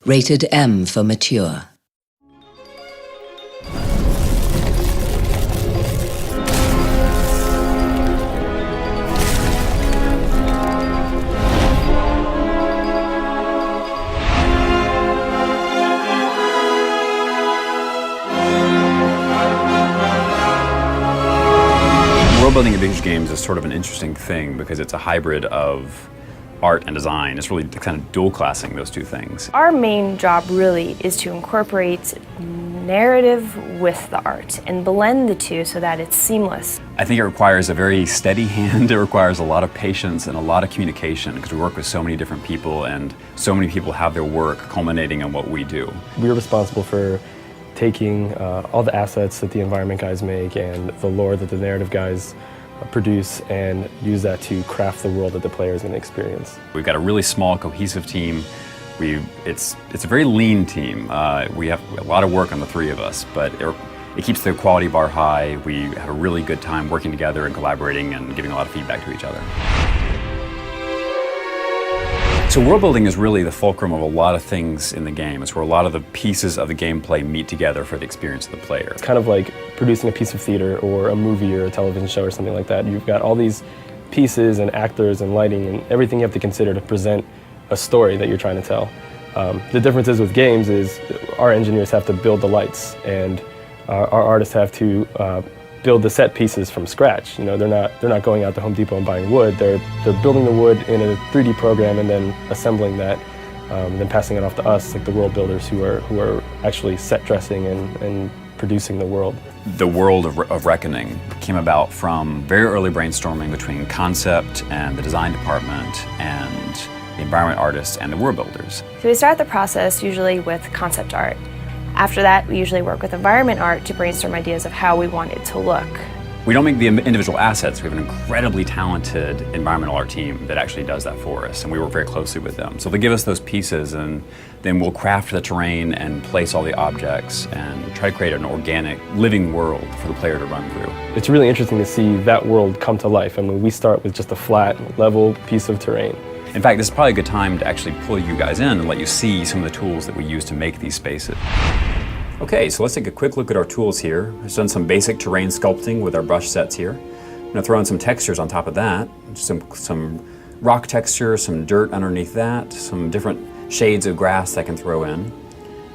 Rated M for mature. World building in vintage games is sort of an interesting thing because it's a hybrid of art and design. It's really kind of dual classing those two things. Our main job really is to incorporate narrative with the art and blend the two so that it's seamless. I think it requires a very steady hand. It requires a lot of patience and a lot of communication because we work with so many different people and so many people have their work culminating in what we do. We're responsible for taking all the assets that the environment guys make and the lore that the narrative guys produce and use that to craft the world that the player is going to experience. We've got a really small, cohesive team. It's a very lean team. We have a lot of work on the three of us, but it keeps the quality bar high. We have a really good time working together and collaborating and giving a lot of feedback to each other. So world building is really the fulcrum of a lot of things in the game. It's where a lot of the pieces of the gameplay meet together for the experience of the player. It's kind of like producing a piece of theater or a movie or a television show or something like that. You've got all these pieces and actors and lighting and everything you have to consider to present a story that you're trying to tell. The difference is with games is our engineers have to build the lights and our artists have to build the set pieces from scratch. You know, they're not going out to Home Depot and buying wood. They're building the wood in a 3D program and then assembling that, then passing it off to us, like the world builders who are actually set dressing and producing the world. The world of Reckoning came about from very early brainstorming between concept and the design department and the environment artists and the world builders. So we start the process usually with concept art. After that, we usually work with environment art to brainstorm ideas of how we want it to look. We don't make the individual assets. We have an incredibly talented environmental art team that actually does that for us, and we work very closely with them. So they give us those pieces, and then we'll craft the terrain and place all the objects and try to create an organic, living world for the player to run through. It's really interesting to see that world come to life. I mean, we start with just a flat, level piece of terrain. In fact, this is probably a good time to actually pull you guys in and let you see some of the tools that we use to make these spaces. Okay, so let's take a quick look at our tools here. I've done some basic terrain sculpting with our brush sets here. I'm going to throw in some textures on top of that. Some rock texture, some dirt underneath that, some different shades of grass that I can throw in.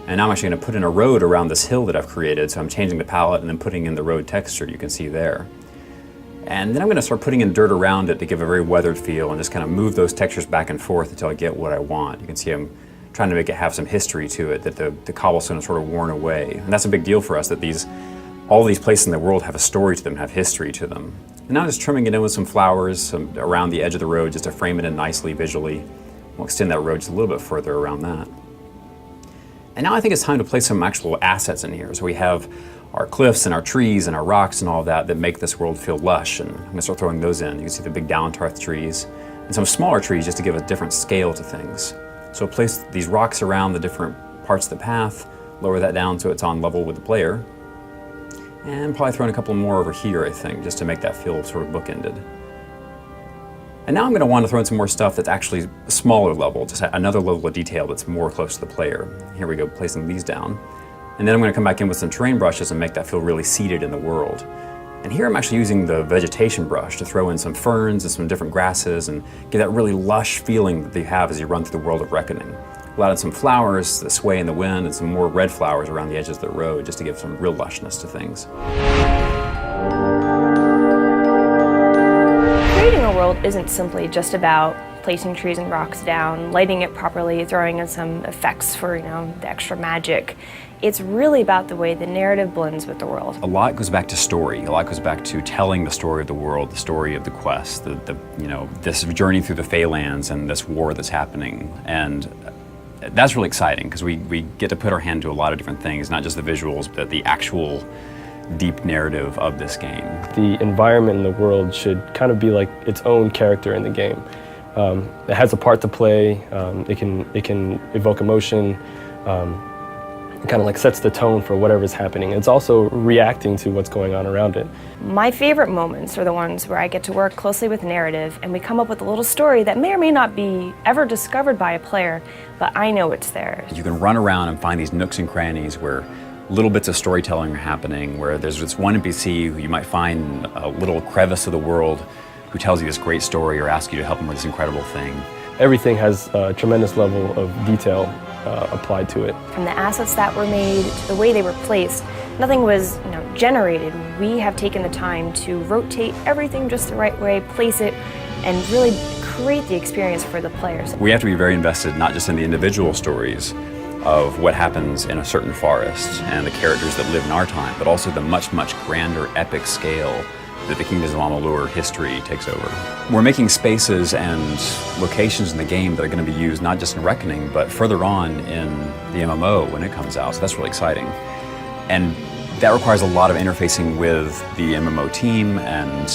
And now I'm actually going to put in a road around this hill that I've created, so I'm changing the palette and then putting in the road texture you can see there. And then I'm going to start putting in dirt around it to give a very weathered feel and just kind of move those textures back and forth until I get what I want. You can see I'm trying to make it have some history to it, that the cobblestone is sort of worn away. And that's a big deal for us, that all these places in the world have a story to them, have history to them. And now I'm just trimming it in with some flowers around the edge of the road just to frame it in nicely visually. We'll extend that road just a little bit further around that. And now I think it's time to place some actual assets in here. So we have our cliffs and our trees and our rocks and all of that make this world feel lush, and I'm gonna start throwing those in. You can see the big downtarth trees and some smaller trees just to give a different scale to things. So place these rocks around the different parts of the path, lower that down so it's on level with the player, and probably throw in a couple more over here, I think, just to make that feel sort of bookended. And now I'm gonna want to throw in some more stuff that's actually a smaller level, just another level of detail that's more close to the player. Here we go, placing these down. And then I'm going to come back in with some terrain brushes and make that feel really seated in the world. And here I'm actually using the vegetation brush to throw in some ferns and some different grasses and get that really lush feeling that you have as you run through the world of Reckoning. I'll add some flowers that sway in the wind and some more red flowers around the edges of the road just to give some real lushness to things. Creating a world isn't simply just about placing trees and rocks down, lighting it properly, throwing in some effects for, the extra magic. It's really about the way the narrative blends with the world. A lot goes back to story. A lot goes back to telling the story of the world, the story of the quest, this journey through the Feylands and this war that's happening. And that's really exciting because we get to put our hand to a lot of different things, not just the visuals, but the actual deep narrative of this game. The environment in the world should kind of be like its own character in the game. It has a part to play. It can evoke emotion. It kind of like sets the tone for whatever's happening. It's also reacting to what's going on around it. My favorite moments are the ones where I get to work closely with narrative and we come up with a little story that may or may not be ever discovered by a player, but I know it's there. You can run around and find these nooks and crannies where little bits of storytelling are happening, where there's this one NPC who you might find a little crevice of the world who tells you this great story or asks you to help him with this incredible thing. Everything has a tremendous level of detail applied to it. From the assets that were made to the way they were placed, nothing was generated. We have taken the time to rotate everything just the right way, place it, and really create the experience for the players. We have to be very invested not just in the individual stories of what happens in a certain forest and the characters that live in our time, but also the much, much grander epic scale that the Kingdoms of Amalur history takes over. We're making spaces and locations in the game that are going to be used not just in Reckoning, but further on in the MMO when it comes out, so that's really exciting. And that requires a lot of interfacing with the MMO team, and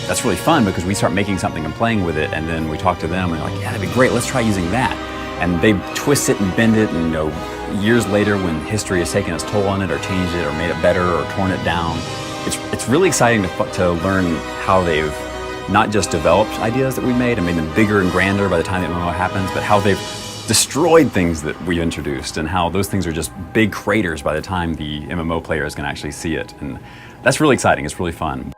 that's really fun because we start making something and playing with it, and then we talk to them and they're like, yeah, that'd be great, let's try using that. And they twist it and bend it, and years later when history has taken its toll on it or changed it or made it better or torn it down, it's really exciting to learn how they've not just developed ideas that we made and made them bigger and grander by the time the MMO happens, but how they've destroyed things that we introduced and how those things are just big craters by the time the MMO player is going to actually see it. And that's really exciting, it's really fun.